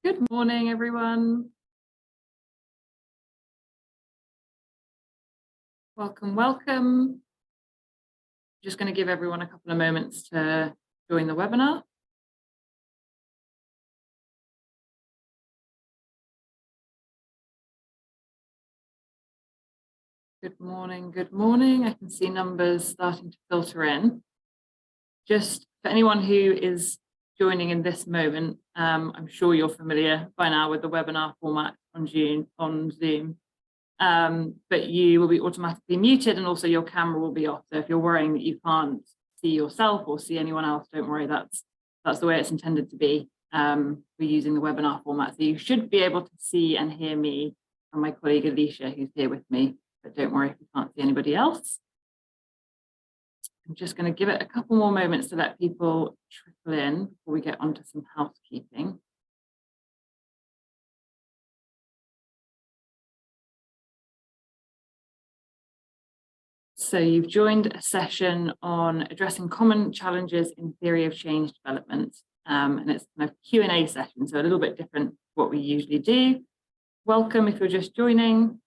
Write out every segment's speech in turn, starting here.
Good morning, everyone. Welcome, welcome. Just going to give everyone a couple of moments to join the webinar. Good morning, good morning. I can see numbers starting to filter in. Just for anyone who is joining in this moment, I'm sure you're familiar by now with the webinar format on Zoom. But you will be automatically muted and also your camera will be off. So if you're worrying that you can't see yourself or see anyone else, don't worry, that's the way it's intended to be. We're using the webinar format. So you should be able to see and hear me and my colleague Alicia, who's here with me, but don't worry if you can't see anybody else. I'm just going to give it a couple more moments to let people trickle in before we get onto some housekeeping. So you've joined a session on addressing common challenges in theory of change development, and it's kind of Q&A session, so a little bit different to what we usually do. Welcome if you're just joining.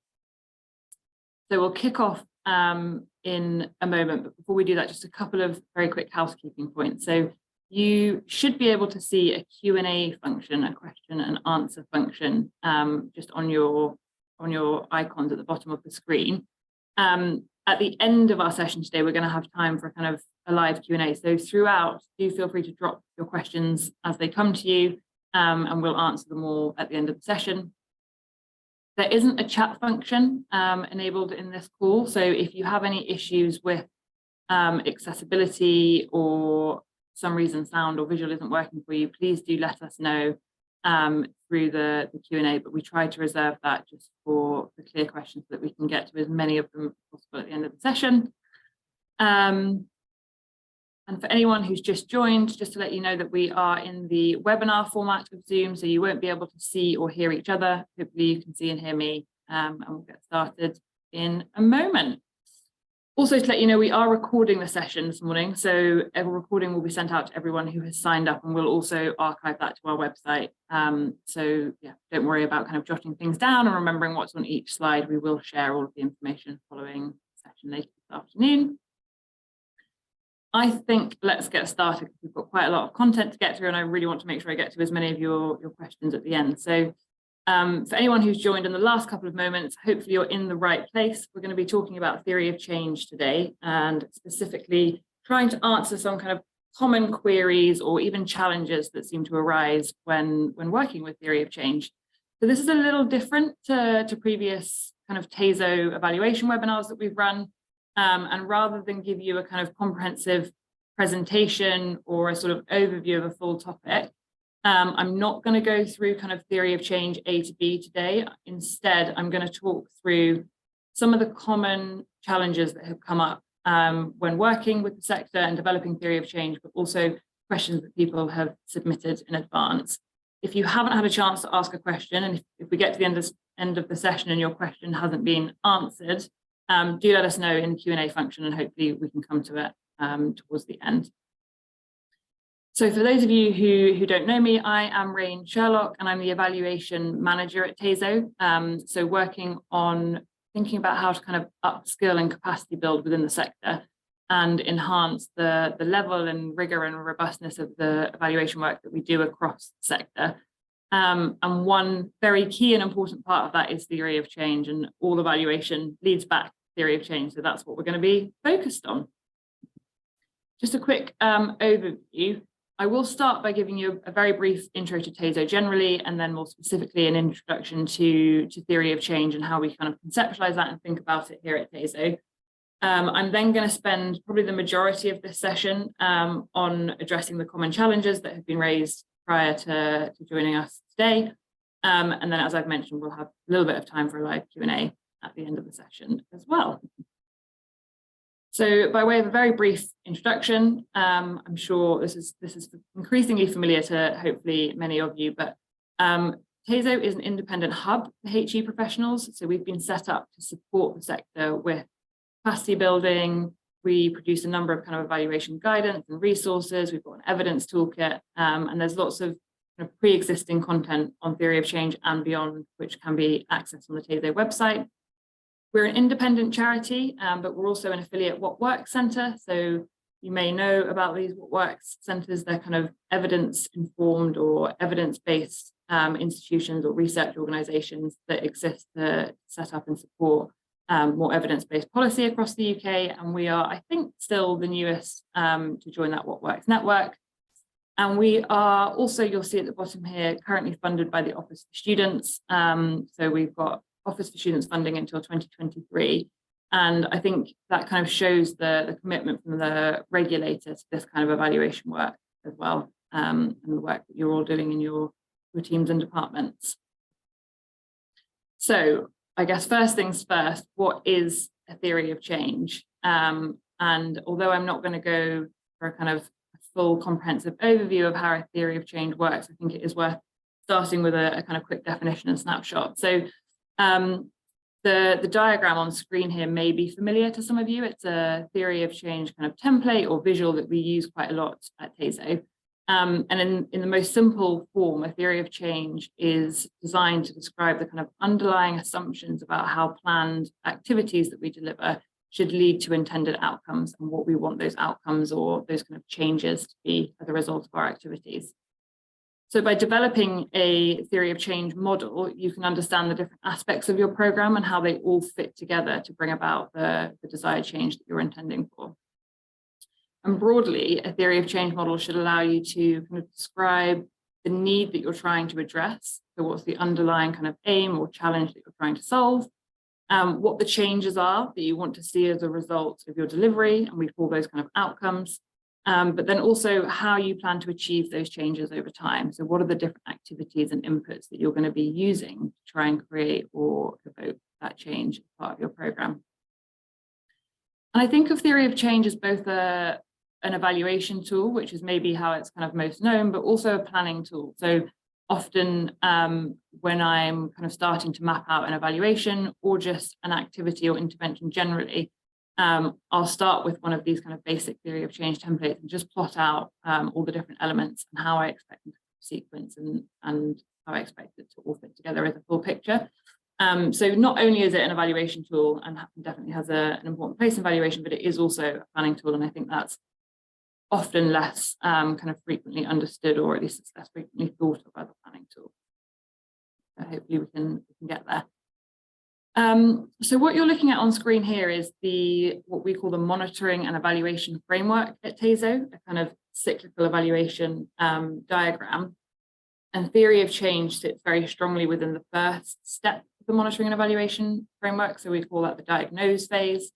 So we'll kick off in a moment, but before we do that, just a couple of very quick housekeeping points. So you should be able to see a Q&A function, a question and answer function, just on your icons at the bottom of the screen. At the end of our session today, we're going to have time for kind of a live Q&A. So throughout, do feel free to drop your questions as they come to you, and we'll answer them all at the end of the session. There isn't a chat function enabled in this call. So if you have any issues with accessibility or some reason sound or visual isn't working for you, please do let us know through the Q&A, but we try to reserve that just for the clear questions so that we can get to as many of them as possible at the end of the session. And for anyone who's just joined, just to let you know that we are in the webinar format of Zoom, so you won't be able to see or hear each other. Hopefully you can see and hear me, and we'll get started in a moment. Also to let you know, we are recording the session this morning, so every recording will be sent out to everyone who has signed up, and we'll also archive that to our website. So yeah, don't worry about kind of jotting things down and remembering what's on each slide. We will share all of the information following the session later this afternoon. I think let's get started because we've got quite a lot of content to get through, and I really want to make sure I get to as many of your questions at the end. So for anyone who's joined in the last couple of moments, hopefully you're in the right place. We're going to be talking about theory of change today, and specifically trying to answer some kind of common queries or even challenges that seem to arise when working with theory of change. So this is a little different to previous kind of TASO evaluation webinars that we've run. And rather than give you a kind of comprehensive presentation or a sort of overview of a full topic, I'm not going to go through kind of theory of change A to B today. Instead, I'm going to talk through some of the common challenges that have come up when working with the sector and developing theory of change, but also questions that people have submitted in advance. If you haven't had a chance to ask a question, and if we get to the end of the session and your question hasn't been answered, do let us know in the Q&A function, and hopefully we can come to it towards the end. So for those of you who don't know me, I am Rain Sherlock, and I'm the evaluation manager at TASO. So working on thinking about how to kind of upskill and capacity build within the sector and enhance the level and rigor and robustness of the evaluation work that we do across the sector. And one very key and important part of that is theory of change, and all evaluation leads back to theory of change. So that's what we're going to be focused on. Just a quick overview. I will start by giving you a very brief intro to TASO generally, and then more specifically an introduction to theory of change and how we kind of conceptualize that and think about it here at TASO. I'm then going to spend probably the majority of this session on addressing the common challenges that have been raised prior to joining us today. And then, as I've mentioned, we'll have a little bit of time for a live Q&A at the end of the session as well. So by way of a very brief introduction, I'm sure this is increasingly familiar to hopefully many of you, but TASO is an independent hub for HE professionals. So we've been set up to support the sector with capacity building. We produce a number of kind of evaluation guidance and resources. We've got an evidence toolkit, and there's lots of kind of pre-existing content on theory of change and beyond, which can be accessed on the TASO website. We're an independent charity, but we're also an affiliate What Works Centre. So you may know about these What Works centres. They're kind of evidence-informed or evidence-based institutions or research organisations that exist to set up and support more evidence-based policy across the UK. And we are, I think, still the newest to join that What Works network. And we are also, you'll see at the bottom here, currently funded by the Office for Students. So we've got Office for Students funding until 2023. And I think that kind of shows the commitment from the regulator to this kind of evaluation work as well, and the work that you're all doing in your teams and departments. So I guess first things first, what is a theory of change? And although I'm not going to go for a kind of full comprehensive overview of how a theory of change works, I think it is worth starting with a kind of quick definition and snapshot. So the diagram on screen here may be familiar to some of you. It's a theory of change kind of template or visual that we use quite a lot at TASO. And in the most simple form, a theory of change is designed to describe the kind of underlying assumptions about how planned activities that we deliver should lead to intended outcomes and what we want those outcomes or those kind of changes to be as a result of our activities. So by developing a theory of change model, you can understand the different aspects of your program and how they all fit together to bring about the desired change that you're intending for. And broadly, a theory of change model should allow you to kind of describe the need that you're trying to address. So what's the underlying kind of aim or challenge that you're trying to solve? What the changes are that you want to see as a result of your delivery, and we call those kind of outcomes. But then also how you plan to achieve those changes over time. So what are the different activities and inputs that you're going to be using to try and create or evoke that change as part of your program? And I think of theory of change as both an evaluation tool, which is maybe how it's kind of most known, but also a planning tool. So often when I'm kind of starting to map out an evaluation or just an activity or intervention generally, I'll start with one of these kind of basic theory of change templates and just plot out all the different elements and how I expect them to sequence and how I expect it to all fit together as a full picture. So not only is it an evaluation tool and definitely has an important place in evaluation, but it is also a planning tool. And I think that's often less kind of frequently understood, or at least it's less frequently thought of as a planning tool. So hopefully we can get there. So what you're looking at on screen here is what we call the monitoring and evaluation framework at TASO, a kind of cyclical evaluation diagram. And theory of change sits very strongly within the first step of the monitoring and evaluation framework. So we call that the diagnose phase.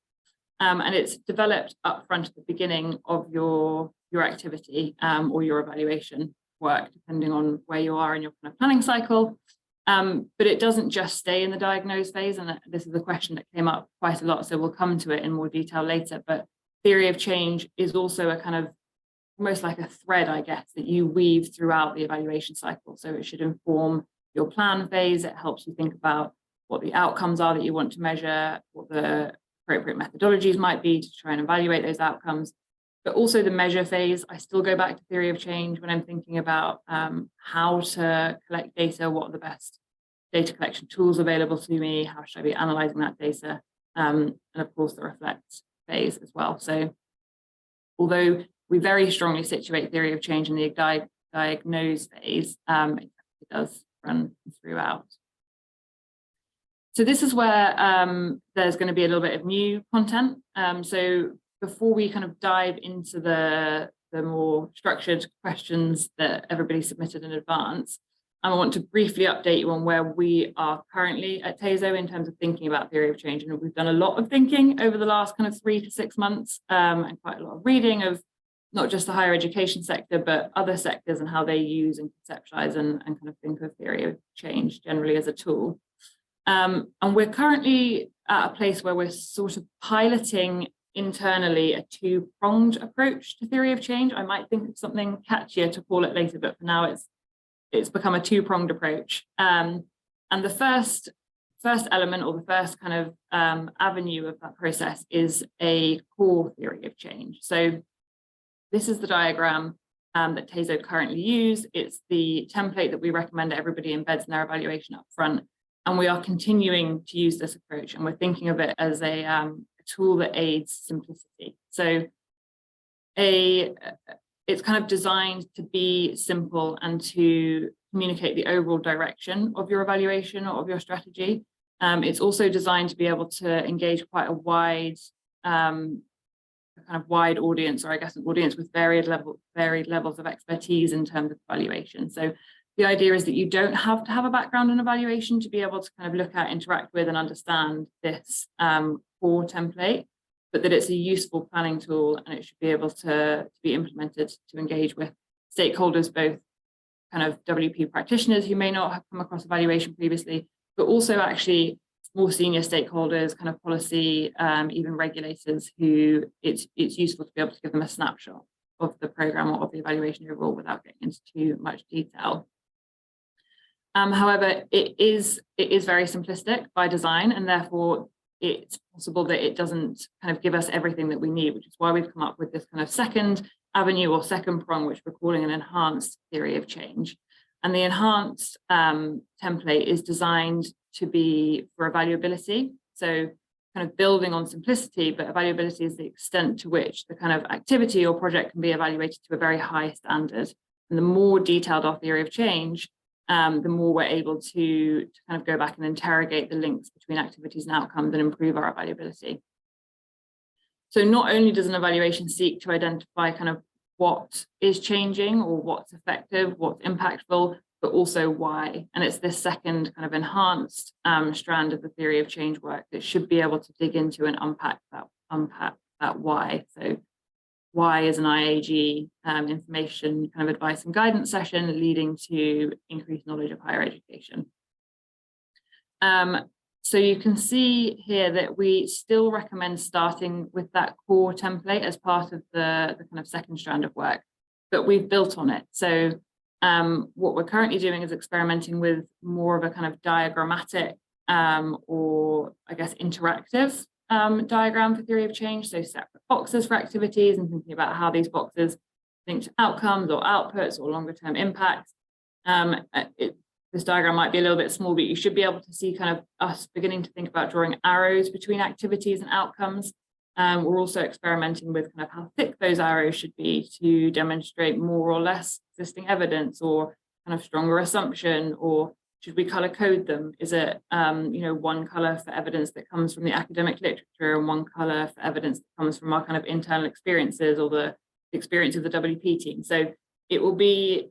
And it's developed up front at the beginning of your activity or your evaluation work, depending on where you are in your kind of planning cycle. But it doesn't just stay in the diagnose phase, and this is a question that came up quite a lot, so we'll come to it in more detail later. But theory of change is also a kind of almost like a thread, I guess, that you weave throughout the evaluation cycle. So it should inform your plan phase. It helps you think about what the outcomes are that you want to measure, what the appropriate methodologies might be to try and evaluate those outcomes. But also the measure phase, I still go back to theory of change when I'm thinking about how to collect data, what are the best data collection tools available to me, how should I be analysing that data, and of course the reflect phase as well. So although we very strongly situate theory of change in the diagnose phase, it does run throughout. So this is where there's going to be a little bit of new content. So before we kind of dive into the more structured questions that everybody submitted in advance, I want to briefly update you on where we are currently at TASO in terms of thinking about theory of change. And we've done a lot of thinking over the last kind of 3 to 6 months, and quite a lot of reading of not just the higher education sector, but other sectors and how they use and conceptualize and kind of think of theory of change generally as a tool. And we're currently at a place where we're sort of piloting internally a two-pronged approach to theory of change. I might think of something catchier to call it later, but for now it's become a two-pronged approach. And the first element, or the first kind of avenue of that process, is a core theory of change. So this is the diagram that TASO currently use. It's the template that we recommend everybody embeds in their evaluation up front. And we are continuing to use this approach, and we're thinking of it as a tool that aids simplicity. So it's kind of designed to be simple and to communicate the overall direction of your evaluation or of your strategy. It's also designed to be able to engage quite a wide wide audience, or I guess an audience with varied levels of expertise in terms of evaluation. So the idea is that you don't have to have a background in evaluation to be able to kind of look at, interact with, and understand this core template, but that it's a useful planning tool, and it should be able to be implemented to engage with stakeholders, both kind of WP practitioners who may not have come across evaluation previously, but also actually more senior stakeholders, kind of policy, even regulators, who it's useful to be able to give them a snapshot of the program or of the evaluation overall without getting into too much detail. However, it is very simplistic by design, and therefore it's possible that it doesn't kind of give us everything that we need, which is why we've come up with this kind of second avenue or second prong, which we're calling an enhanced theory of change. And the enhanced template is designed to be for evaluability. So kind of building on simplicity, but evaluability is the extent to which the kind of activity or project can be evaluated to a very high standard. And the more detailed our theory of change, the more we're able to kind of go back and interrogate the links between activities and outcomes and improve our evaluability. So not only does an evaluation seek to identify kind of what is changing or what's effective, what's impactful, but also why. And it's this second kind of enhanced strand of the theory of change work that should be able to dig into and unpack that why. So why is an IAG information kind of advice and guidance session leading to increased knowledge of higher education? So you can see here that we still recommend starting with that core template as part of the kind of second strand of work, but we've built on it. So what we're currently doing is experimenting with more of a kind of diagrammatic or I guess interactive diagram for theory of change. So separate boxes for activities and thinking about how these boxes link to outcomes or outputs or longer term impacts. This diagram might be a little bit small, but you should be able to see kind of us beginning to think about drawing arrows between activities and outcomes. We're also experimenting with kind of how thick those arrows should be to demonstrate more or less existing evidence or kind of stronger assumption, or should we color code them? Is it one color for evidence that comes from the academic literature and one color for evidence that comes from our kind of internal experiences or the experience of the WP team? So it will be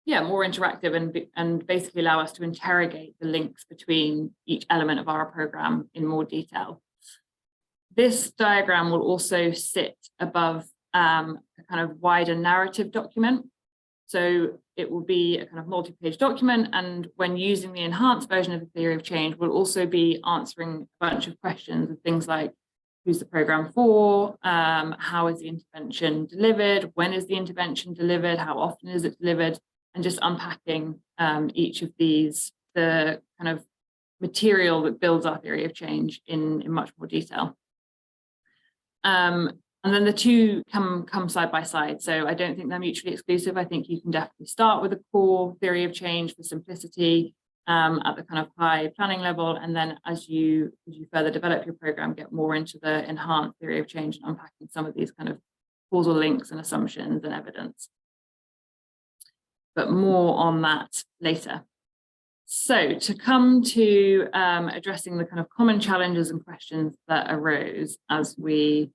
more interactive and basically allow us to interrogate the links between each element of our program in more detail. This diagram will also sit above a kind of wider narrative document. So it will be a kind of multi-page document, and when using the enhanced version of the theory of change, we'll also be answering a bunch of questions of things like, who's the program for? How is the intervention delivered? When is the intervention delivered? How often is it delivered? And just unpacking each of these, the kind of material that builds our theory of change in much more detail. And then the two come side by side. So I don't think they're mutually exclusive. I think you can definitely start with a core theory of change for simplicity at the kind of high planning level. And then as you further develop your program, get more into the enhanced theory of change and unpacking some of these kind of causal links and assumptions and evidence. But more on that later. So to come to addressing the kind of common challenges and questions that arose as we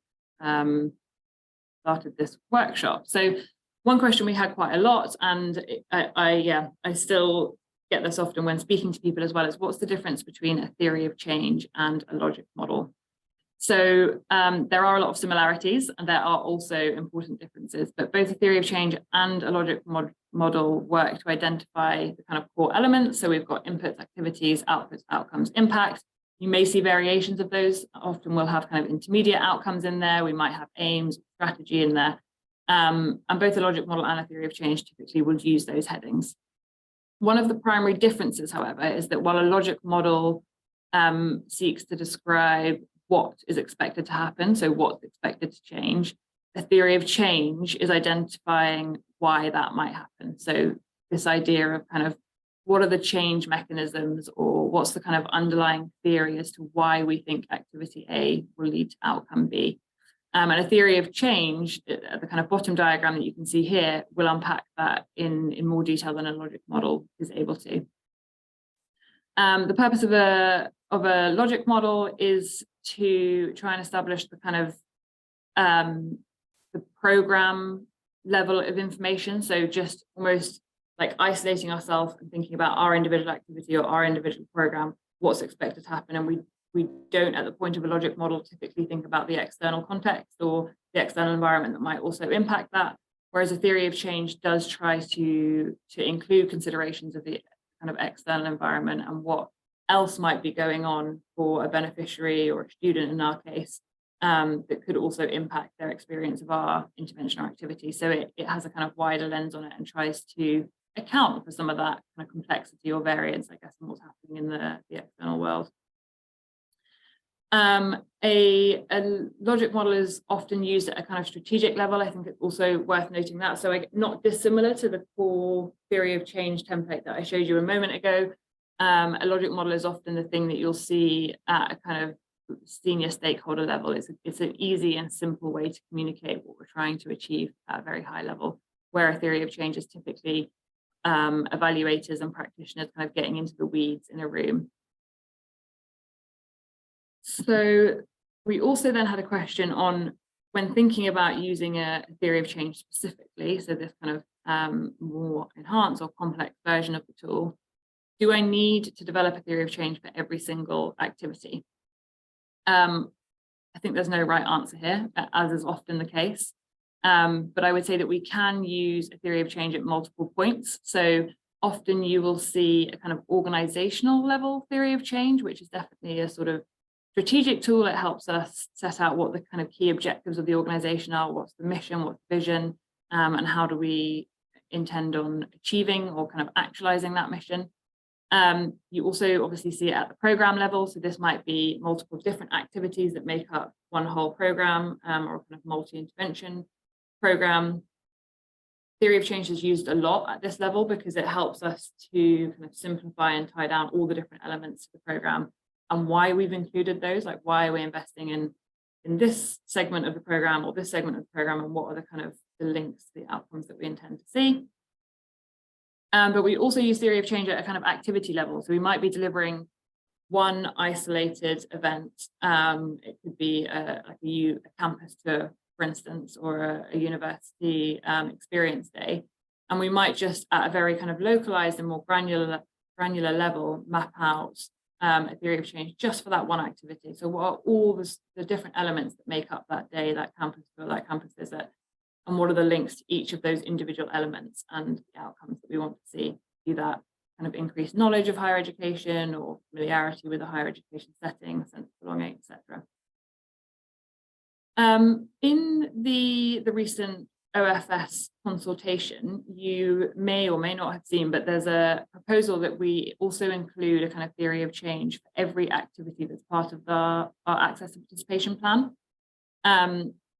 started this workshop. So one question we had quite a lot, and I still get this often when speaking to people as well, is what's the difference between a theory of change and a logic model? So there are a lot of similarities, and there are also important differences, but both a theory of change and a logic model work to identify the kind of core elements. So we've got inputs, activities, outputs, outcomes, impact. You may see variations of those. Often we'll have kind of intermediate outcomes in there. We might have aims, strategy in there. And both a logic model and a theory of change typically will use those headings. One of the primary differences, however, is that while a logic model seeks to describe what is expected to happen, so what's expected to change, a theory of change is identifying why that might happen. So this idea of kind of what are the change mechanisms, or what's the kind of underlying theory as to why we think activity A will lead to outcome B. And a theory of change, the kind of bottom diagram that you can see here, will unpack that in more detail than a logic model is able to. The purpose of a logic model is to try and establish the kind of the program level of information. So just almost like isolating ourselves and thinking about our individual activity or our individual program, what's expected to happen. And we don't, at the point of a logic model, typically think about the external context or the external environment that might also impact that. Whereas a theory of change does try to include considerations of the kind of external environment and what else might be going on for a beneficiary or a student in our case, that could also impact their experience of our intervention or activity. So it has a kind of wider lens on it and tries to account for some of that kind of complexity or variance, I guess, in what's happening in the external world. A logic model is often used at a kind of strategic level. I think it's also worth noting that. So not dissimilar to the core theory of change template that I showed you a moment ago. A logic model is often the thing that you'll see at a kind of senior stakeholder level. It's an easy and simple way to communicate what we're trying to achieve at a very high level, where a theory of change is typically evaluators and practitioners kind of getting into the weeds in a room. So we also then had a question on, when thinking about using a theory of change specifically, so this kind of more enhanced or complex version of the tool, do I need to develop a theory of change for every single activity? I think there's no right answer here, as is often the case. But I would say that we can use a theory of change at multiple points. So often you will see a kind of organizational level theory of change, which is definitely a sort of strategic tool. It helps us set out what the kind of key objectives of the organization are, what's the mission, what's the vision, and how do we intend on achieving or kind of actualizing that mission. You also obviously see it at the program level. So this might be multiple different activities that make up one whole program, or a kind of multi-intervention program. Theory of change is used a lot at this level because it helps us to kind of simplify and tie down all the different elements of the program and why we've included those, like why are we investing in this segment of the program or this segment of the program, and what are the kind of the links to the outcomes that we intend to see. But we also use theory of change at a kind of activity level. So we might be delivering one isolated event. It could be like a campus tour, for instance, or a university experience day. And we might just at a very kind of localized and more granular level map out a theory of change just for that one activity. So what are all the different elements that make up that day, that campus tour, that campus visit? And what are the links to each of those individual elements and the outcomes that we want to see? Be that kind of increased knowledge of higher education or familiarity with a higher education setting, sense of belonging, etc. In the recent OFS consultation, you may or may not have seen, but there's a proposal that we also include a kind of theory of change for every activity that's part of our access and participation plan.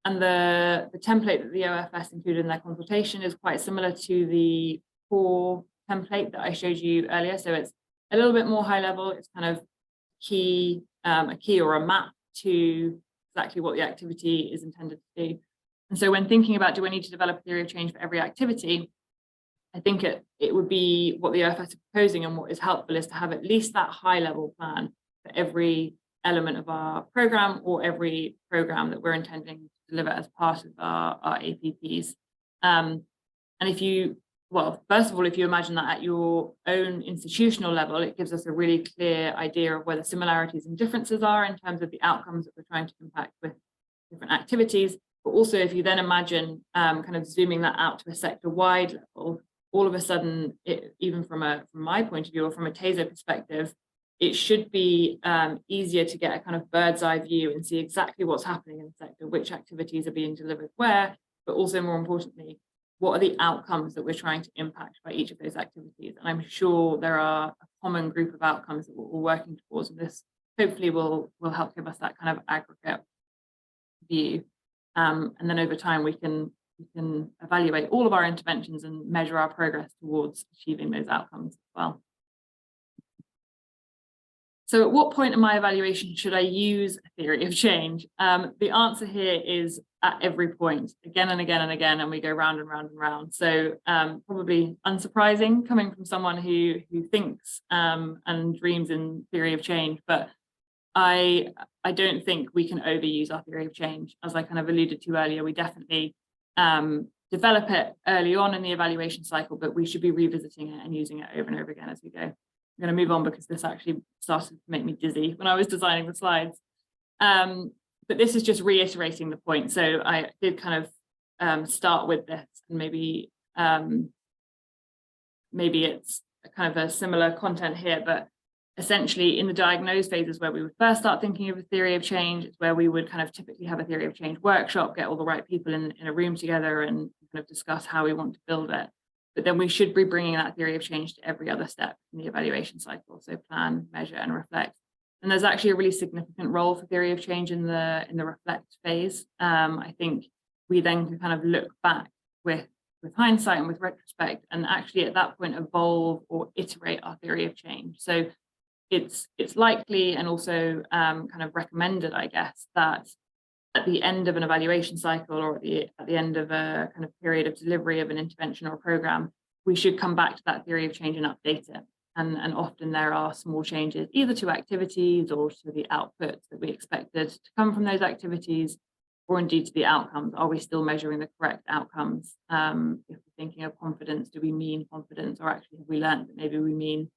And the template that the OFS included in their consultation is quite similar to the core template that I showed you earlier. So it's a little bit more high level. It's kind of a key or a map to exactly what the activity is intended to do. And so when thinking about, do I need to develop a theory of change for every activity, I think it would be what the OFS is proposing, and what is helpful is to have at least that high level plan for every element of our program or every program that we're intending to deliver as part of our APPs. And first of all, if you imagine that at your own institutional level, it gives us a really clear idea of where the similarities and differences are in terms of the outcomes that we're trying to impact with different activities. But also, if you then imagine kind of zooming that out to a sector-wide level, all of a sudden, even from my point of view or from a TASO perspective, it should be easier to get a kind of bird's eye view and see exactly what's happening in the sector, which activities are being delivered where, but also more importantly, what are the outcomes that we're trying to impact by each of those activities. And I'm sure there are a common group of outcomes that we're working towards, and this hopefully will help give us that kind of aggregate view. And then over time, we can evaluate all of our interventions and measure our progress towards achieving those outcomes as well. So at what point in my evaluation should I use a theory of change? The answer here is at every point, again and again and again, and we go round and round and round. So probably unsurprising coming from someone who thinks and dreams in theory of change, but I don't think we can overuse our theory of change. As I kind of alluded to earlier, we definitely develop it early on in the evaluation cycle, but we should be revisiting it and using it over and over again as we go. I'm going to move on because this actually started to make me dizzy when I was designing the slides. But this is just reiterating the point. So I did kind of start with this, and maybe it's kind of a similar content here, but essentially in the diagnose phases where we would first start thinking of a theory of change, it's where we would kind of typically have a theory of change workshop, get all the right people in a room together and kind of discuss how we want to build it. But then we should be bringing that theory of change to every other step in the evaluation cycle. So plan, measure, and reflect. And there's actually a really significant role for theory of change in the reflect phase. I think we then can kind of look back with hindsight and with retrospect, and actually at that point evolve or iterate our theory of change. So it's likely and also kind of recommended, I guess, that at the end of an evaluation cycle or at the end of a kind of period of delivery of an intervention or program, we should come back to that theory of change and update it. And often there are small changes either to activities or to the outputs that we expected to come from those activities, or indeed to the outcomes. Are we still measuring the correct outcomes? If we're thinking of confidence, do we mean confidence, or actually have we learned that maybe we mean,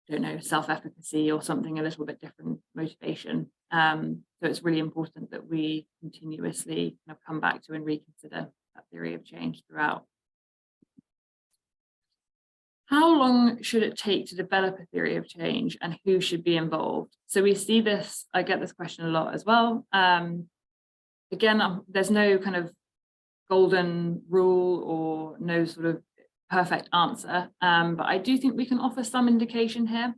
I don't know, self-efficacy or something a little bit different, motivation? So it's really important that we continuously kind of come back to and reconsider that theory of change throughout. How long should it take to develop a theory of change, and who should be involved? So we see this, I get this question a lot as well. Again, there's no kind of golden rule or no sort of perfect answer, but I do think we can offer some indication here.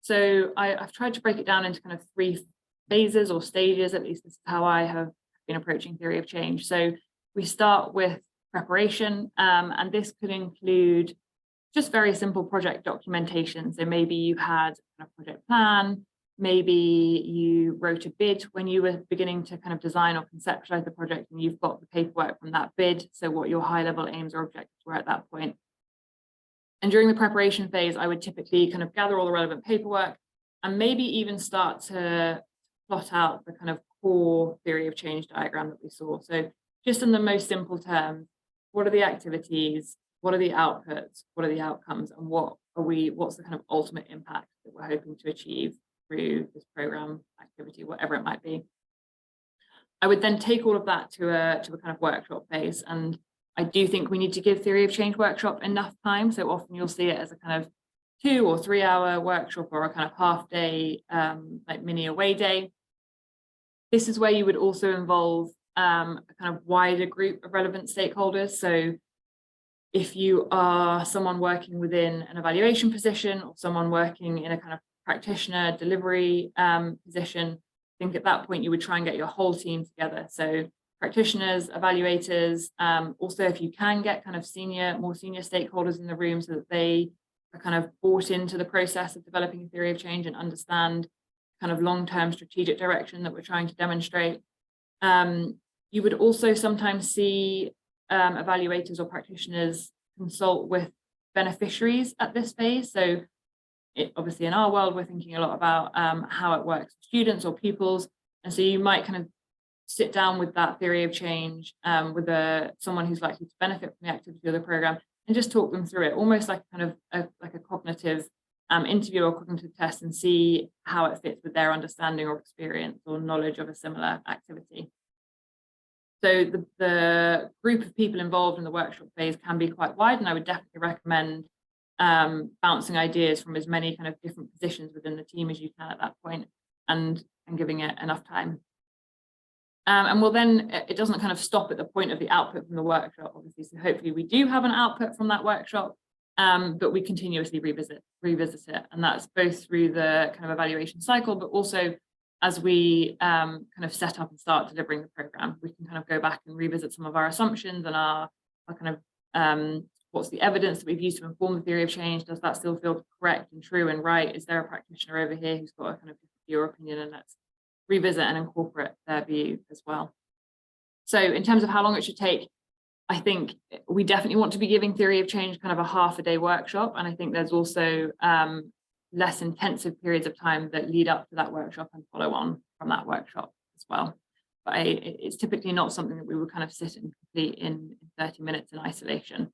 So I've tried to break it down into kind of 3 phases or stages, at least this is how I have been approaching theory of change. So we start with preparation, and this could include just very simple project documentation. So maybe you had a project plan, maybe you wrote a bid when you were beginning to kind of design or conceptualize the project, and you've got the paperwork from that bid, so what your high level aims or objectives were at that point. And during the preparation phase, I would typically kind of gather all the relevant paperwork and maybe even start to plot out the kind of core theory of change diagram that we saw. So just in the most simple terms, what are the activities? What are the outputs? What are the outcomes? And what's the kind of ultimate impact that we're hoping to achieve through this program, activity, whatever it might be? I would then take all of that to a kind of workshop phase. And I do think we need to give theory of change workshop enough time. So often you'll see it as a kind of 2 or 3 hour workshop or a kind of half day, like mini away day. This is where you would also involve a kind of wider group of relevant stakeholders. So if you are someone working within an evaluation position or someone working in a kind of practitioner delivery position, I think at that point you would try and get your whole team together. So practitioners, evaluators, also if you can get kind of more senior stakeholders in the room so that they are kind of bought into the process of developing a theory of change and understand kind of long-term strategic direction that we're trying to demonstrate. You would also sometimes see evaluators or practitioners consult with beneficiaries at this phase. So obviously in our world, we're thinking a lot about how it works with students or pupils. And so you might kind of sit down with that theory of change with someone who's likely to benefit from the activity of the program and just talk them through it, almost like kind of like a cognitive interview or cognitive test, and see how it fits with their understanding or experience or knowledge of a similar activity. So the group of people involved in the workshop phase can be quite wide, and I would definitely recommend bouncing ideas from as many kind of different positions within the team as you can at that point, and giving it enough time. And well, then it doesn't kind of stop at the point of the output from the workshop, obviously. So hopefully we do have an output from that workshop, but we continuously revisit it. And that's both through the kind of evaluation cycle, but also as we kind of set up and start delivering the program, we can kind of go back and revisit some of our assumptions and our kind of what's the evidence that we've used to inform the theory of change? Does that still feel correct and true and right? Is there a practitioner over here who's got a kind of different view or opinion, and let's revisit and incorporate their view as well. So in terms of how long it should take, I think we definitely want to be giving theory of change kind of a half-a-day workshop, and I think there's also less intensive periods of time that lead up to that workshop and follow on from that workshop as well. But it's typically not something that we would kind of sit and complete in 30 minutes in isolation.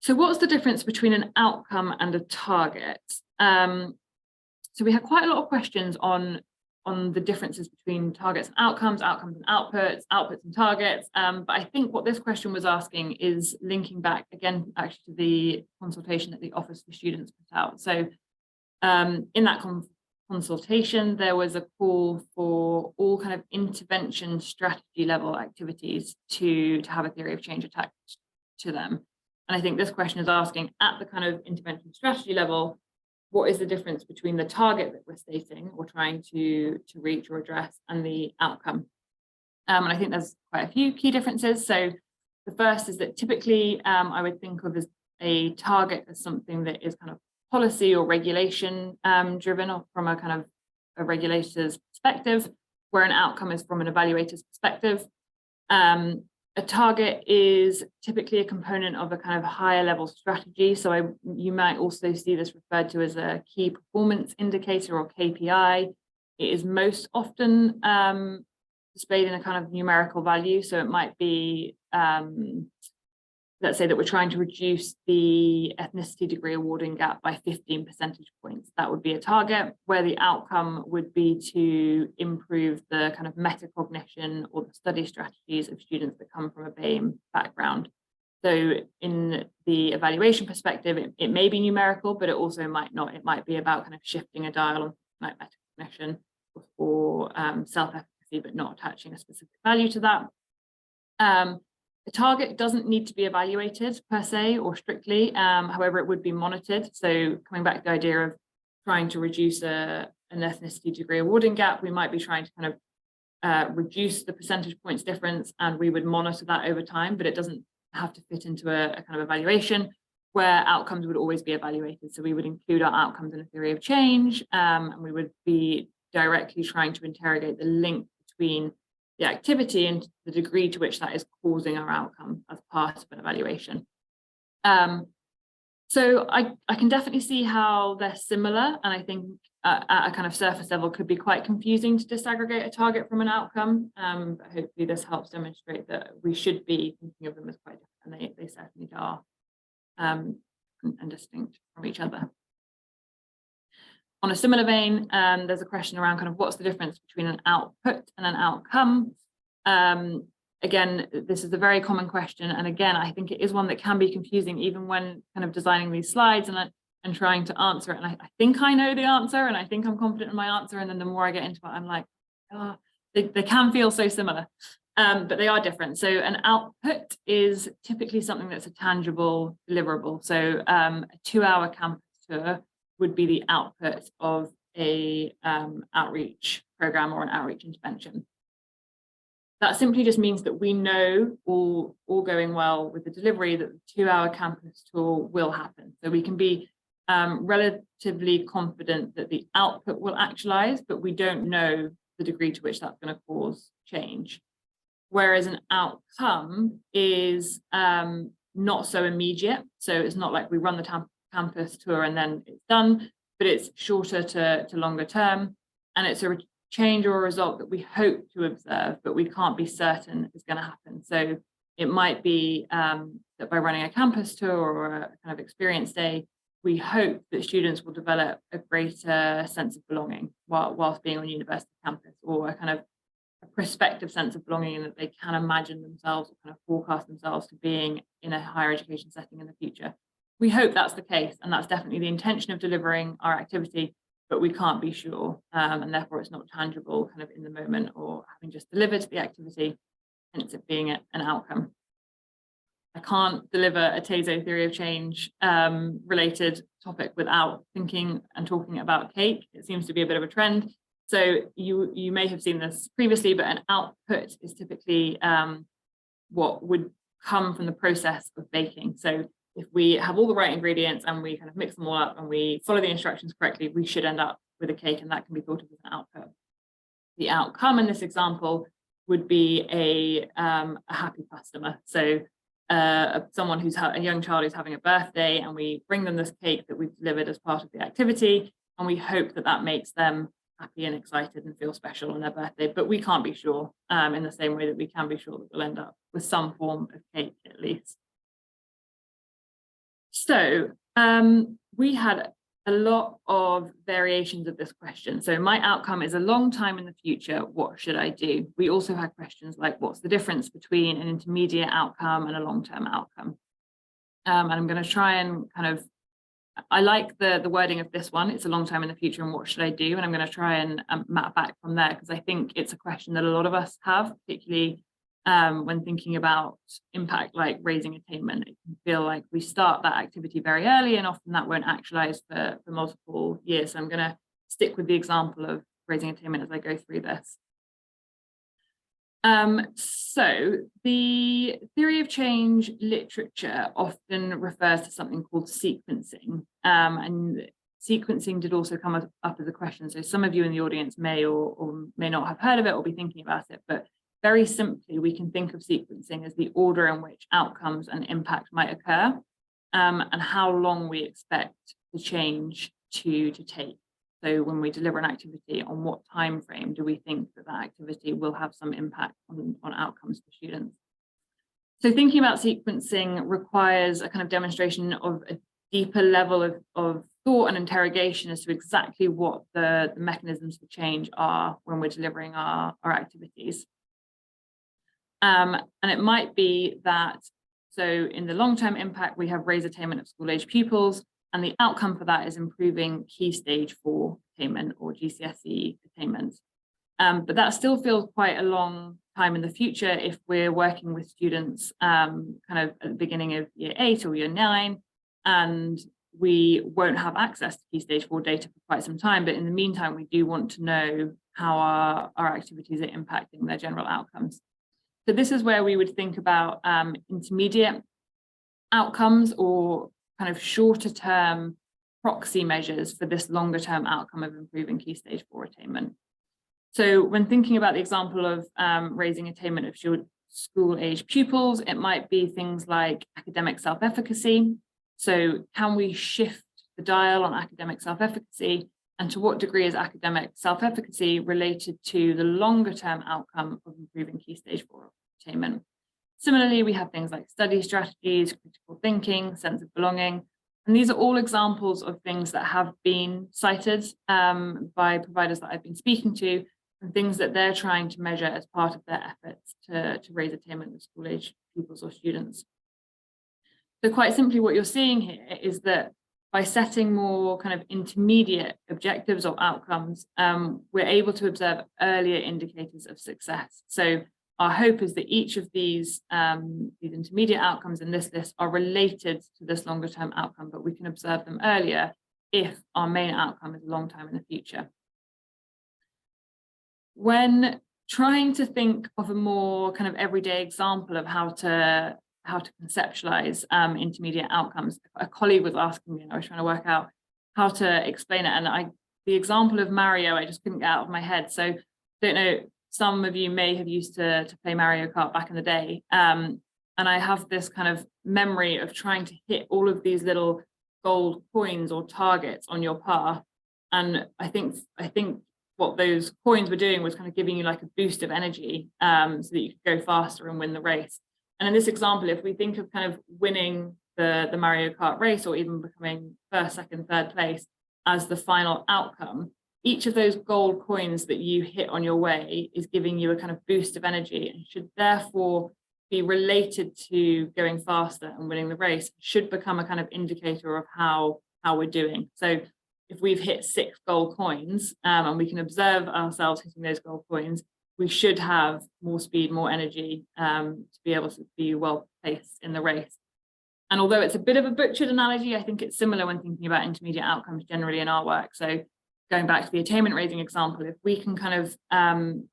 So what's the difference between an outcome and a target? So we had quite a lot of questions on the differences between targets and outcomes and outputs and targets. But I think what this question was asking is linking back again, actually, to the consultation that the Office for Students put out. So in that consultation, there was a call for all kind of intervention strategy level activities to have a theory of change attached to them. And I think this question is asking, at the kind of intervention strategy level, what is the difference between the target that we're stating or trying to reach or address and the outcome? And I think there's quite a few key differences. So the first is that typically I would think of as a target as something that is kind of policy or regulation driven, or from a kind of a regulator's perspective, where an outcome is from an evaluator's perspective. A target is typically a component of a kind of higher level strategy. So you might also see this referred to as a key performance indicator or KPI. It is most often displayed in a kind of numerical value. So it might be, let's say that we're trying to reduce the ethnicity degree awarding gap by 15 percentage points. That would be a target, where the outcome would be to improve the kind of metacognition or the study strategies of students that come from a BAME background. So in the evaluation perspective, it may be numerical, but it also might not. It might be about kind of shifting a dial on like metacognition or self-efficacy, but not attaching a specific value to that. The target doesn't need to be evaluated per se or strictly, however, it would be monitored. So coming back to the idea of trying to reduce an ethnicity degree awarding gap, we might be trying to kind of reduce the percentage points difference, and we would monitor that over time, but it doesn't have to fit into a kind of evaluation, where outcomes would always be evaluated. So we would include our outcomes in a theory of change, and we would be directly trying to interrogate the link between the activity and the degree to which that is causing our outcome as part of an evaluation. So I can definitely see how they're similar, and I think at a kind of surface level could be quite confusing to disaggregate a target from an outcome, but hopefully this helps demonstrate that we should be thinking of them as quite different, and they certainly are, and distinct from each other. On a similar vein, there's a question around kind of what's the difference between an output and an outcome. Again, this is a very common question. And again, I think it is one that can be confusing even when kind of designing these slides and trying to answer it. And I think I know the answer, and I think I'm confident in my answer. And then the more I get into it, I'm like, oh, they can feel so similar, but they are different. So an output is typically something that's a tangible deliverable. So a 2-hour campus tour would be the output of a outreach program or an outreach intervention. That simply just means that we know, all going well with the delivery, that the 2-hour campus tour will happen. So we can be relatively confident that the output will actualize, but we don't know the degree to which that's going to cause change. Whereas an outcome is not so immediate. So it's not like we run the campus tour and then it's done, but it's shorter to longer term, and it's a change or a result that we hope to observe, but we can't be certain is going to happen. So it might be that by running a campus tour or a kind of experience day, we hope that students will develop a greater sense of belonging whilst being on university campus, or a kind of a prospective sense of belonging, in that they can imagine themselves or kind of forecast themselves to being in a higher education setting in the future. We hope that's the case, and that's definitely the intention of delivering our activity, but we can't be sure, and therefore it's not tangible kind of in the moment or having just delivered the activity, hence it being an outcome. I can't deliver a TASO theory of change related topic without thinking and talking about cake. It seems to be a bit of a trend. So you may have seen this previously, but an output is typically what would come from the process of baking. So if we have all the right ingredients and we kind of mix them all up and we follow the instructions correctly, we should end up with a cake, and that can be thought of as an output. The outcome in this example would be a happy customer. So someone who's a young child who's having a birthday, and we bring them this cake that we've delivered as part of the activity, and we hope that that makes them happy and excited and feel special on their birthday. But we can't be sure, in the same way that we can be sure that we'll end up with some form of cake at least. So we had a lot of variations of this question. So my outcome is a long time in the future. What should I do? We also had questions like, what's the difference between an intermediate outcome and a long-term outcome? And I'm going to try and kind of, I like the wording of this one. It's a long time in the future, and what should I do? And I'm going to try and map back from there, because I think it's a question that a lot of us have, particularly when thinking about impact like raising attainment. It can feel like we start that activity very early, and often that won't actualize for multiple years. So I'm going to stick with the example of raising attainment as I go through this. So the theory of change literature often refers to something called sequencing, and sequencing did also come up as a question. So some of you in the audience may or may not have heard of it or be thinking about it, but very simply, we can think of sequencing as the order in which outcomes and impact might occur, and how long we expect the change to take. So when we deliver an activity, on what time frame do we think that that activity will have some impact on outcomes for students? So thinking about sequencing requires a kind of demonstration of a deeper level of thought and interrogation as to exactly what the mechanisms for change are when we're delivering our activities. And it might be that, so in the long-term impact, we have raised attainment of school-age pupils, and the outcome for that is improving Key Stage 4 attainment or GCSE attainment. But that still feels quite a long time in the future if we're working with students kind of at the beginning of year 8 or year 9, and we won't have access to Key Stage 4 data for quite some time. But in the meantime, we do want to know how our activities are impacting their general outcomes. So this is where we would think about intermediate outcomes, or kind of shorter term proxy measures for this longer term outcome of improving Key Stage 4 attainment. So when thinking about the example of raising attainment of school age pupils, it might be things like academic self-efficacy. So can we shift the dial on academic self-efficacy, and to what degree is academic self-efficacy related to the longer term outcome of improving Key Stage 4 attainment? Similarly, we have things like study strategies, critical thinking, sense of belonging, and these are all examples of things that have been cited by providers that I've been speaking to, and things that they're trying to measure as part of their efforts to raise attainment of school-age pupils or students. So quite simply, what you're seeing here is that by setting more kind of intermediate objectives or outcomes, we're able to observe earlier indicators of success. So our hope is that each of these intermediate outcomes in this list are related to this longer term outcome, but we can observe them earlier if our main outcome is a long time in the future. When trying to think of a more kind of everyday example of how to conceptualize intermediate outcomes, a colleague was asking me, and I was trying to work out how to explain it, and the example of Mario, I just couldn't get out of my head. So don't know, some of you may have used to play Mario Kart back in the day, and I have this kind of memory of trying to hit all of these little gold coins or targets on your path, and I think what those coins were doing was kind of giving you like a boost of energy, so that you could go faster and win the race. And in this example, if we think of kind of winning the Mario Kart race, or even becoming first, second, third place as the final outcome, each of those gold coins that you hit on your way is giving you a kind of boost of energy, and should therefore be related to going faster and winning the race, should become a kind of indicator of how we're doing. So if we've hit 6 gold coins, and we can observe ourselves hitting those gold coins, we should have more speed, more energy to be able to be well placed in the race. And although it's a bit of a butchered analogy, I think it's similar when thinking about intermediate outcomes generally in our work. So going back to the attainment raising example, if we can kind of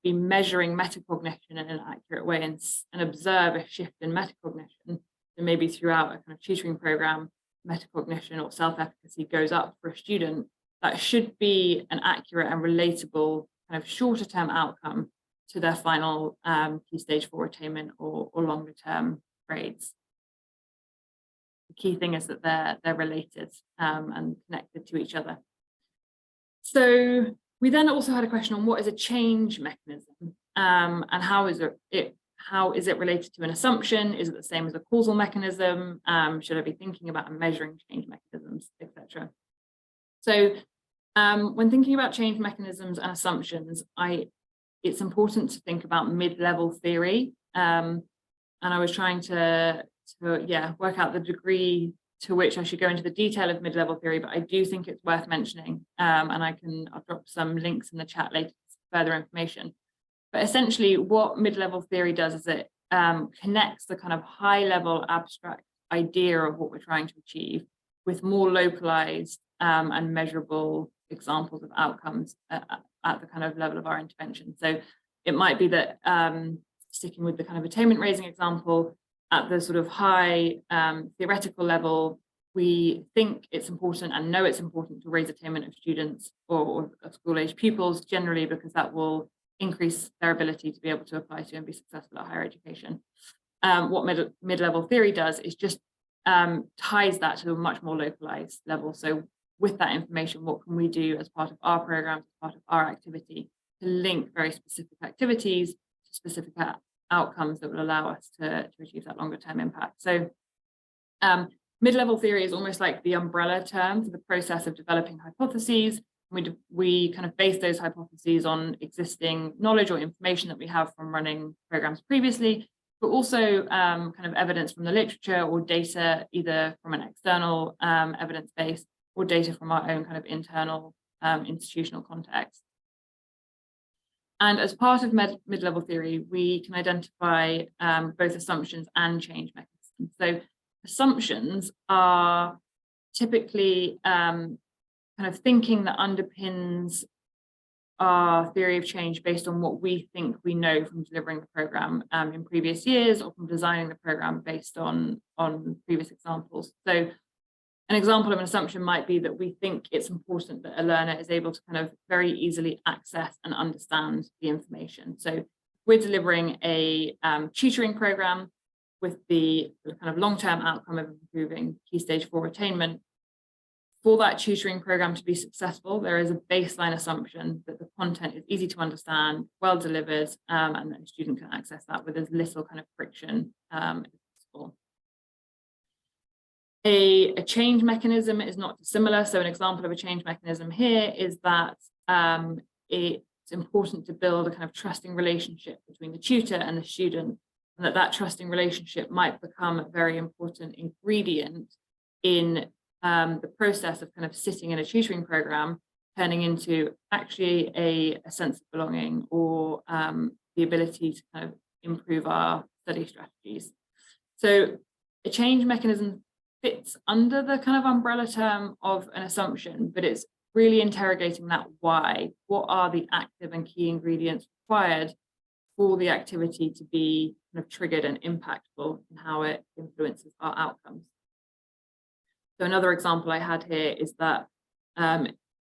be measuring metacognition in an accurate way and observe a shift in metacognition, then maybe throughout a kind of tutoring program, metacognition or self-efficacy goes up for a student, that should be an accurate and relatable kind of shorter term outcome to their final key stage 4 attainment or longer term grades. The key thing is that they're related and connected to each other. So we then also had a question on what is a change mechanism and how is it related to an assumption? Is it the same as a causal mechanism? Should I be thinking about and measuring change mechanisms, etc.? So when thinking about change mechanisms and assumptions, it's important to think about mid-level theory. And I was trying to work out the degree to which I should go into the detail of mid-level theory, but I do think it's worth mentioning. And I'll drop some links in the chat later for further information. But essentially what mid-level theory does is it connects the kind of high-level abstract idea of what we're trying to achieve with more localized and measurable examples of outcomes at the kind of level of our intervention. So it might be that sticking with the kind of attainment raising example, at the sort of high theoretical level, we think it's important and know it's important to raise attainment of students or of school-age pupils generally, because that will increase their ability to be able to apply to and be successful at higher education. What mid-level theory does is just ties that to a much more localized level. So with that information, what can we do as part of our programs, as part of our activity, to link very specific activities to specific outcomes that will allow us to achieve that longer term impact. So mid-level theory is almost like the umbrella term for the process of developing hypotheses. We kind of base those hypotheses on existing knowledge or information that we have from running programs previously, but also kind of evidence from the literature or data, either from an external evidence base or data from our own kind of internal institutional context. And as part of mid-level theory, we can identify both assumptions and change mechanisms. So assumptions are typically kind of thinking that underpins our theory of change based on what we think we know from delivering the program in previous years, or from designing the program based on previous examples. So an example of an assumption might be that we think it's important that a learner is able to kind of very easily access and understand the information. So we're delivering a tutoring program with the kind of long-term outcome of improving Key Stage 4 attainment. For that tutoring program to be successful, there is a baseline assumption that the content is easy to understand, well delivered, and that a student can access that with as little kind of friction as possible. A change mechanism is not dissimilar. So an example of a change mechanism here is that it's important to build a kind of trusting relationship between the tutor and the student, and that trusting relationship might become a very important ingredient in the process of kind of sitting in a tutoring program, turning into actually a sense of belonging or the ability to kind of improve our study strategies. So a change mechanism fits under the kind of umbrella term of an assumption, but it's really interrogating that why. What are the active and key ingredients required for the activity to be kind of triggered and impactful in how it influences our outcomes? So another example I had here is that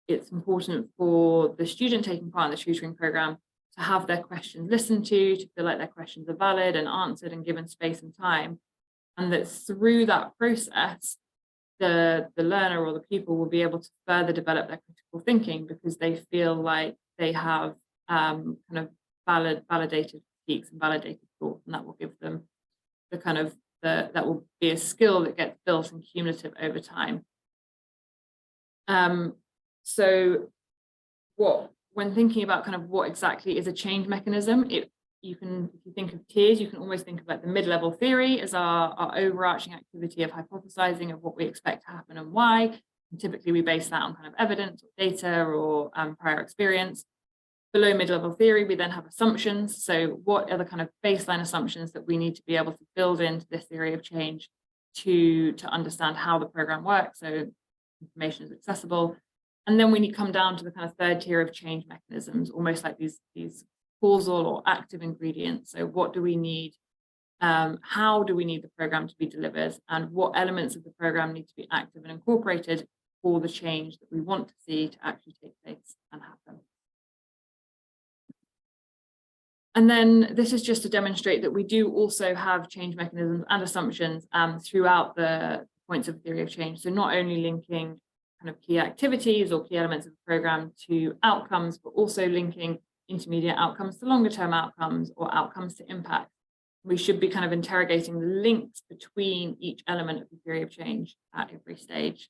it's important for the student taking part in the tutoring program to have their questions listened to feel like their questions are valid and answered and given space and time. And that through that process, the learner or the pupil will be able to further develop their critical thinking because they feel like they have kind of validated critiques and validated thought, and that will give them the kind of that will be a skill that gets built and cumulative over time. So when thinking about kind of what exactly is a change mechanism, if you think of tiers, you can almost think of like the mid-level theory as our overarching activity of hypothesizing of what we expect to happen and why. And typically we base that on kind of evidence or data or prior experience. Below mid-level theory, we then have assumptions. So what are the kind of baseline assumptions that we need to be able to build into this theory of change to understand how the program works, so information is accessible. And then when you come down to the kind of third tier of change mechanisms, almost like these causal or active ingredients. So what do we need? How do we need the program to be delivered? And what elements of the program need to be active and incorporated for the change that we want to see to actually take place and happen? And then this is just to demonstrate that we do also have change mechanisms and assumptions throughout the points of theory of change. So not only linking kind of key activities or key elements of the program to outcomes, but also linking intermediate outcomes to longer term outcomes or outcomes to impact. We should be kind of interrogating the links between each element of the theory of change at every stage.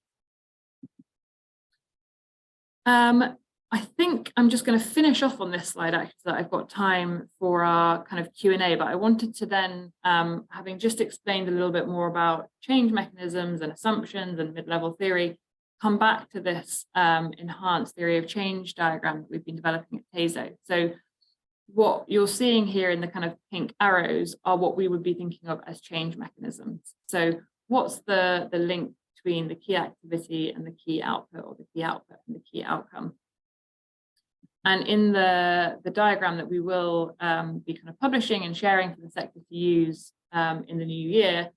I think I'm just going to finish off on this slide, actually, so that I've got time for our kind of Q&A, but I wanted to then, having just explained a little bit more about change mechanisms and assumptions and mid-level theory, come back to this enhanced theory of change diagram that we've been developing at TASO. So what you're seeing here in the kind of pink arrows are what we would be thinking of as change mechanisms. So what's the link between the key activity and the key output, or the key output and the key outcome? And in the diagram that we will be kind of publishing and sharing for the sector to use in the new year,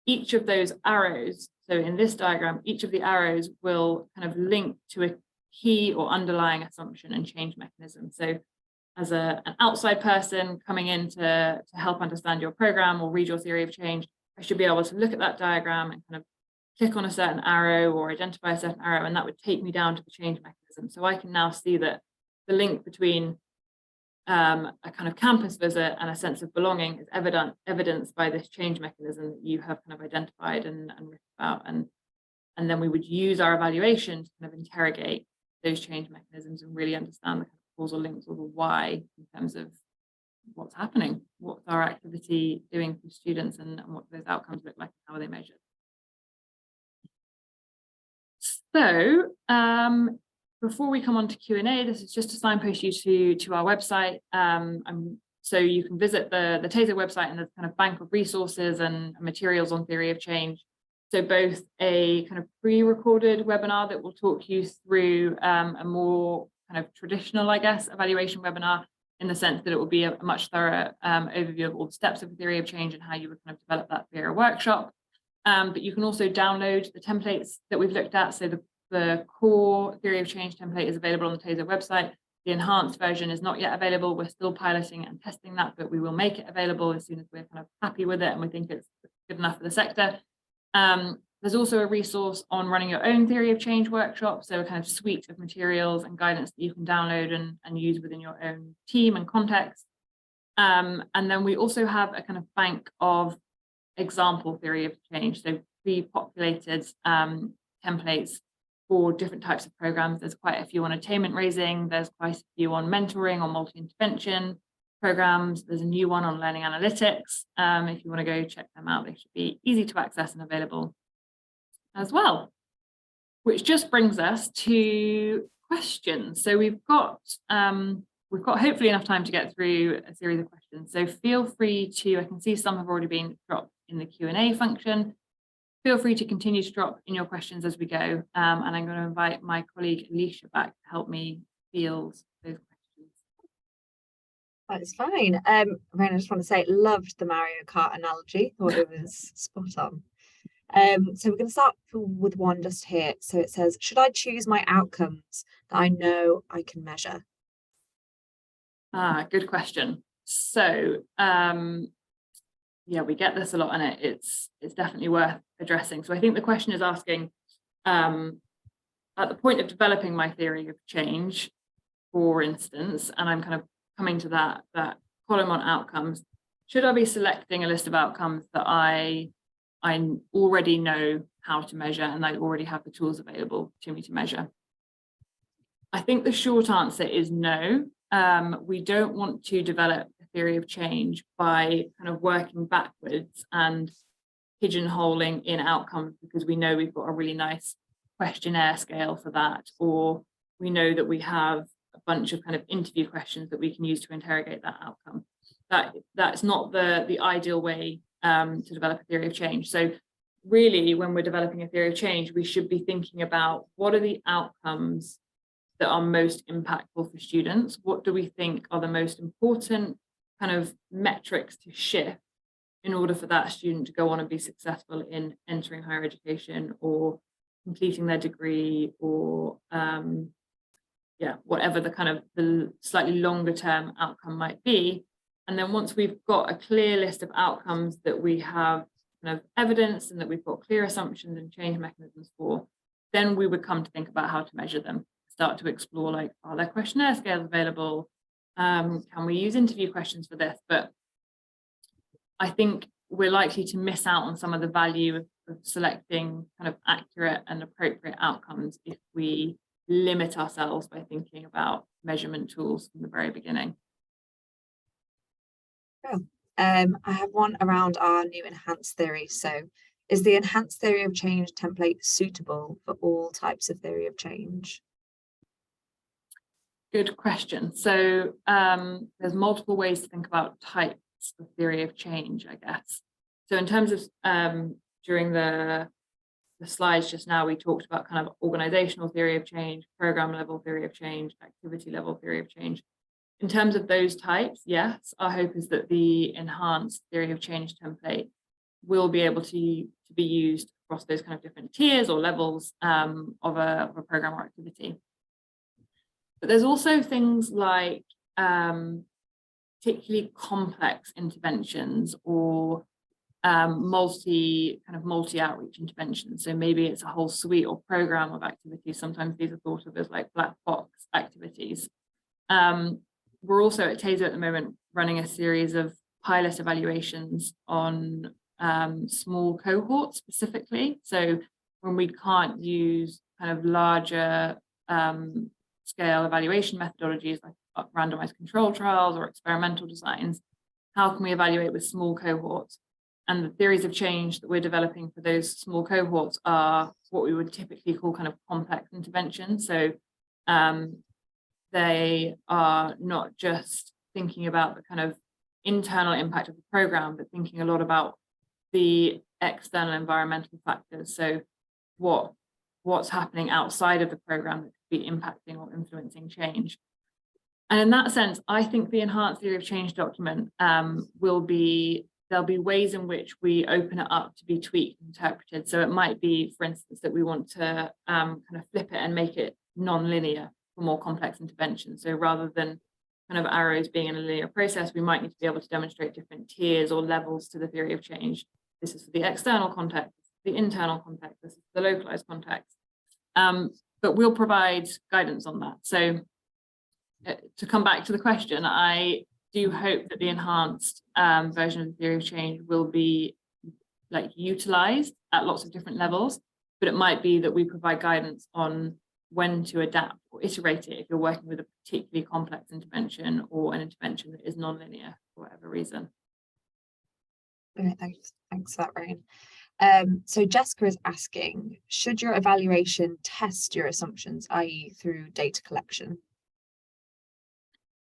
each of those arrows, so in this diagram, each of the arrows will kind of link to a key or underlying assumption and change mechanism. So as an outside person coming in to help understand your program or read your theory of change, I should be able to look at that diagram and kind of click on a certain arrow or identify a certain arrow, and that would take me down to the change mechanism. So I can now see that the link between a kind of campus visit and a sense of belonging is evidenced by this change mechanism that you have kind of identified and written about. And then we would use our evaluation to kind of interrogate those change mechanisms and really understand the kind of causal links, or the why, in terms of what's happening, what's our activity doing for students, and what those outcomes look like, and how are they measured. So before we come on to Q&A, this is just to signpost you to our website. So you can visit the TASO website, and there's kind of bank of resources and materials on theory of change. So both a kind of pre-recorded webinar that will talk you through a more kind of traditional, I guess, evaluation webinar, in the sense that it will be a much thorough overview of all the steps of the theory of change and how you would kind of develop that via a workshop. But you can also download the templates that we've looked at. So the core theory of change template is available on the TASO website. The enhanced version is not yet available. We're still piloting and testing that, but we will make it available as soon as we're kind of happy with it and we think it's good enough for the sector. There's also a resource on running your own theory of change workshop, so a kind of suite of materials and guidance that you can download and use within your own team and context. And then we also have a kind of bank of example theory of change, so pre-populated templates for different types of programs. There's quite a few on attainment raising, there's quite a few on mentoring or multi-intervention programs, there's a new one on learning analytics. If you want to go check them out, they should be easy to access and available as well. Which just brings us to questions. So we've got hopefully enough time to get through a series of questions. So feel free to, I can see some have already been dropped in the Q&A function. Feel free to continue to drop in your questions as we go. And I'm going to invite my colleague Alicia back to help me field those questions. That's fine. I just want to say, loved the Mario Kart analogy. Thought it was spot on. So we're going to start with one just here. So it says, should I choose my outcomes that I know I can measure? Good question. So yeah, we get this a lot, and it's definitely worth addressing. So I think the question is asking, at the point of developing my theory of change, for instance, and I'm kind of coming to that column on outcomes, should I be selecting a list of outcomes that I already know how to measure and I already have the tools available to me to measure? I think the short answer is no. We don't want to develop a theory of change by kind of working backwards and pigeonholing in outcomes because we know we've got a really nice questionnaire scale for that, or we know that we have a bunch of kind of interview questions that we can use to interrogate that outcome. That's not the ideal way to develop a theory of change. So really, when we're developing a theory of change, we should be thinking about what are the outcomes that are most impactful for students? What do we think are the most important kind of metrics to shift in order for that student to go on and be successful in entering higher education or completing their degree, or whatever the kind of the slightly longer term outcome might be. And then once we've got a clear list of outcomes that we have kind of evidence and that we've got clear assumptions and change mechanisms for, then we would come to think about how to measure them, start to explore, like, are there questionnaire scales available? Can we use interview questions for this? But I think we're likely to miss out on some of the value of selecting kind of accurate and appropriate outcomes if we limit ourselves by thinking about measurement tools from the very beginning. Oh, I have one around our new enhanced theory. So is the enhanced theory of change template suitable for all types of theory of change? Good question. So there's multiple ways to think about types of theory of change, I guess. So in terms of during the slides just now, we talked about kind of organizational theory of change, program level theory of change, activity level theory of change. In terms of those types, yes, our hope is that the enhanced theory of change template will be able to be used across those kind of different tiers or levels of a program or activity. But there's also things like particularly complex interventions or multi outreach interventions. So maybe it's a whole suite or program of activities. Sometimes these are thought of as like black box activities. We're also at Taser at the moment running a series of pilot evaluations on small cohorts specifically. So when we can't use kind of larger scale evaluation methodologies like randomized control trials or experimental designs, how can we evaluate with small cohorts? And the theories of change that we're developing for those small cohorts are what we would typically call kind of complex interventions. So they are not just thinking about the kind of internal impact of the program, but thinking a lot about the external environmental factors. So what's happening outside of the program that could be impacting or influencing change. And in that sense, I think the enhanced theory of change document there'll be ways in which we open it up to be tweaked and interpreted. So it might be, for instance, that we want to kind of flip it and make it non-linear for more complex interventions. So rather than kind of arrows being in a linear process, we might need to be able to demonstrate different tiers or levels to the theory of change. This is for the external context, the internal context, this is the localized context. But we'll provide guidance on that. So to come back to the question, I do hope that the enhanced version of the theory of change will be like utilized at lots of different levels, but it might be that we provide guidance on when to adapt or iterate it if you're working with a particularly complex intervention or an intervention that is non-linear for whatever reason. Okay, thanks for that, Rain. So Jessica is asking, should your evaluation test your assumptions, i.e. through data collection?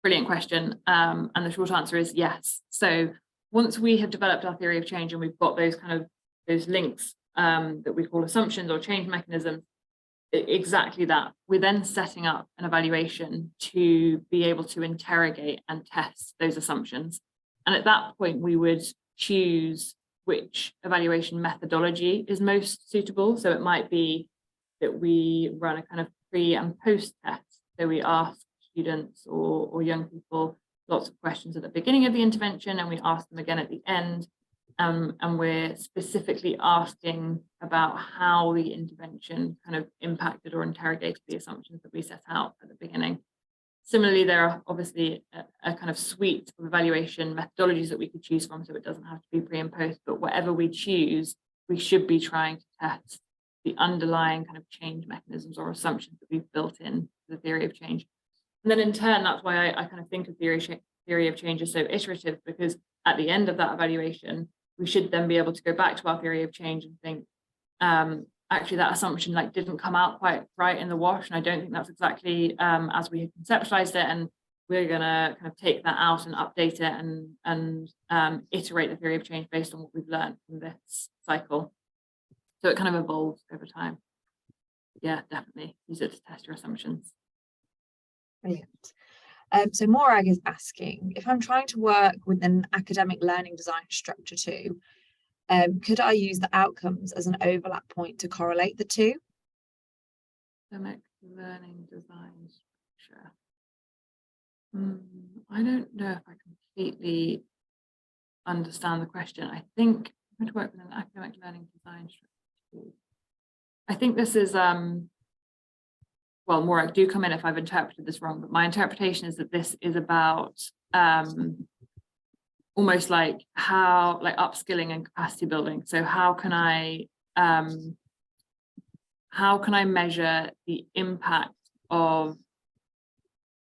Brilliant question. And the short answer is yes. So once we have developed our theory of change and we've got those kind of those links that we call assumptions or change mechanisms, exactly that, we're then setting up an evaluation to be able to interrogate and test those assumptions. And at that point, we would choose which evaluation methodology is most suitable. So it might be that we run a kind of pre and post test. So we ask students or young people lots of questions at the beginning of the intervention, and we ask them again at the end. And we're specifically asking about how the intervention kind of impacted or interrogated the assumptions that we set out at the beginning. Similarly, there are obviously a kind of suite of evaluation methodologies that we could choose from, so it doesn't have to be pre and post, but whatever we choose, we should be trying to test the underlying kind of change mechanisms or assumptions that we've built in the theory of change. And then in turn, that's why I kind of think of theory of change as so iterative, because at the end of that evaluation, we should then be able to go back to our theory of change and think, actually that assumption like didn't come out quite right in the wash, and I don't think that's exactly as we had conceptualized it, and we're gonna kind of take that out and update it and iterate the theory of change based on what we've learned from this cycle. So it kind of evolves over time. Yeah, definitely use it to test your assumptions. Brilliant. So Morag is asking, if I'm trying to work with an academic learning design structure too, could I use the outcomes as an overlap point to correlate the two? Academic learning design structure. I don't know if I completely understand the question. I think I'm going to work with an academic learning design structure. I think this is well, Morag, do come in if I've interpreted this wrong, but my interpretation is that this is about almost like how, like upskilling and capacity building. So how can I measure the impact of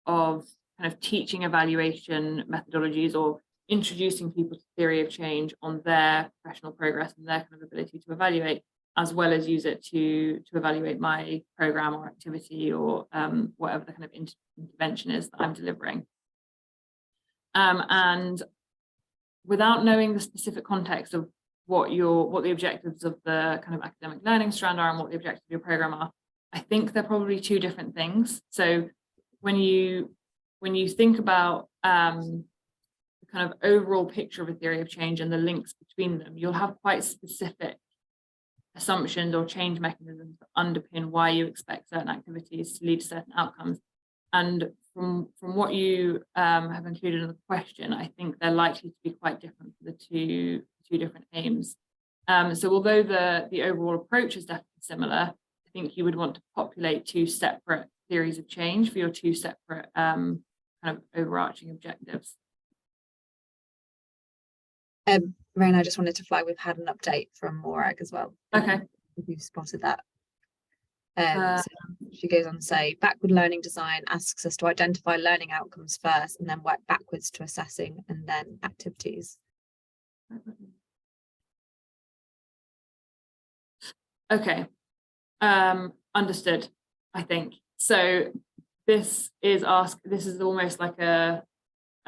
kind of teaching evaluation methodologies or introducing people to theory of change on their professional progress and their kind of ability to evaluate, as well as use it to evaluate my program or activity or whatever the kind of intervention is that I'm delivering. And without knowing the specific context of what the objectives of the kind of academic learning strand are and what the objectives of your program are, I think they're probably two different things. So when you think about the kind of overall picture of a theory of change and the links between them, you'll have quite specific assumptions or change mechanisms that underpin why you expect certain activities to lead to certain outcomes. And from what you have included in the question, I think they're likely to be quite different for the two different aims. So although the overall approach is definitely similar, I think you would want to populate two separate theories of change for your two separate kind of overarching objectives. Rain, I just wanted to flag, we've had an update from Morag as well. Okay. If you've spotted that. So she goes on to say, backward learning design asks us to identify learning outcomes first and then work backwards to assessing and then activities. Okay, understood, I think. So this is almost like a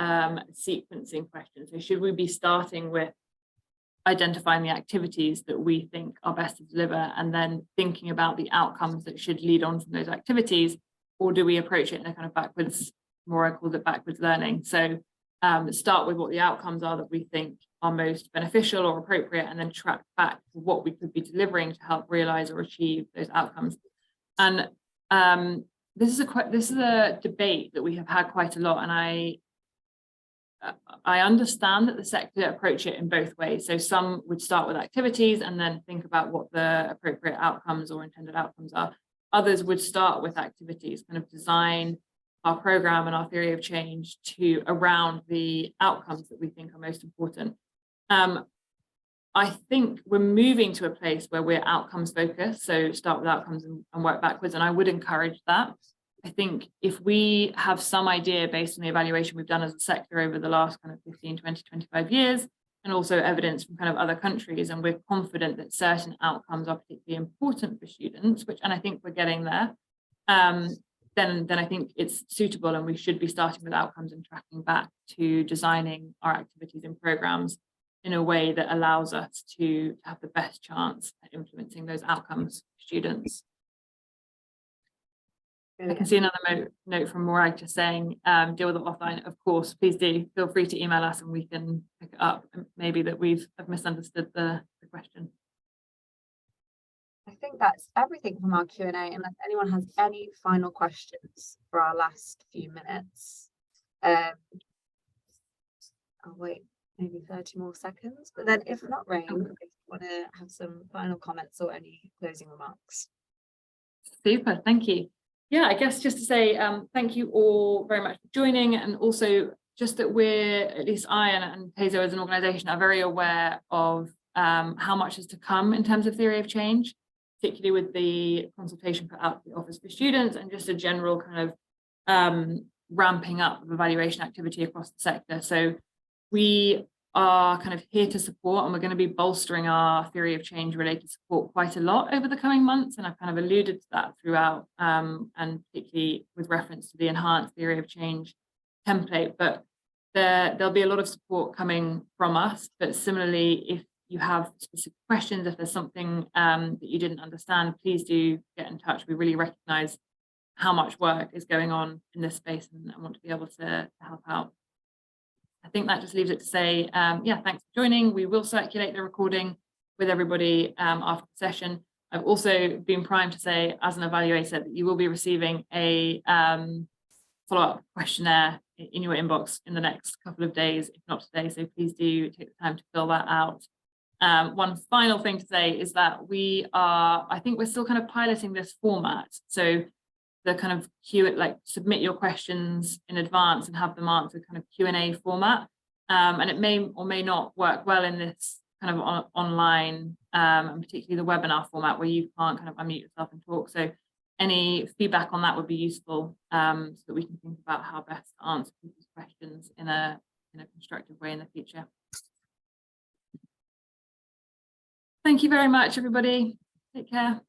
sequencing question. So should we be starting with identifying the activities that we think are best to deliver and then thinking about the outcomes that should lead on from those activities, or do we approach it in a kind of backwards, more I call it backwards learning? So start with what the outcomes are that we think are most beneficial or appropriate, and then track back to what we could be delivering to help realize or achieve those outcomes. And this is a debate that we have had quite a lot, and I understand that the sector approach it in both ways. So some would start with activities and then think about what the appropriate outcomes or intended outcomes are. Others would start with activities, kind of design our program and our theory of change around the outcomes that we think are most important. I think we're moving to a place where we're outcomes focused. So start with outcomes and work backwards. And I would encourage that. I think if we have some idea based on the evaluation we've done as a sector over the last kind of 15, 20, 25 years, and also evidence from kind of other countries, and we're confident that certain outcomes are particularly important for students, and I think we're getting there, then I think it's suitable, and we should be starting with outcomes and tracking back to designing our activities and programs in a way that allows us to have the best chance at influencing those outcomes for students. I can see another note from Morag just saying, deal with it offline. Of course, please do. Feel free to email us and we can pick it up. Maybe that I've misunderstood the question. I think that's everything from our Q&A, unless anyone has any final questions for our last few minutes. I'll wait maybe 30 more seconds, but then if not, Rain, if you want to have some final comments or any closing remarks. Super, thank you. Yeah, I guess just to say thank you all very much for joining, and also just that we're, at least I and Peso as an organisation, are very aware of how much is to come in terms of theory of change, particularly with the consultation put out to the Office for Students and just a general kind of ramping up of evaluation activity across the sector. So we are kind of here to support, and we're going to be bolstering our theory of change related support quite a lot over the coming months. And I've kind of alluded to that throughout, and particularly with reference to the enhanced theory of change template. But there'll be a lot of support coming from us. But similarly, if you have specific questions, if there's something that you didn't understand, please do get in touch. We really recognize how much work is going on in this space, and I want to be able to help out. I think that just leaves it to say, yeah, thanks for joining. We will circulate the recording with everybody after the session. I've also been primed to say, as an evaluator, that you will be receiving a follow-up questionnaire in your inbox in the next couple of days, if not today. So please do take the time to fill that out. One final thing to say is that I think we're still kind of piloting this format. So the kind of submit your questions in advance and have them answered kind of Q&A format. And it may or may not work well in this kind of online, and particularly the webinar format where you can't kind of unmute yourself and talk. So any feedback on that would be useful, so that we can think about how best to answer people's questions in a constructive way in the future. Thank you very much, everybody. Take care.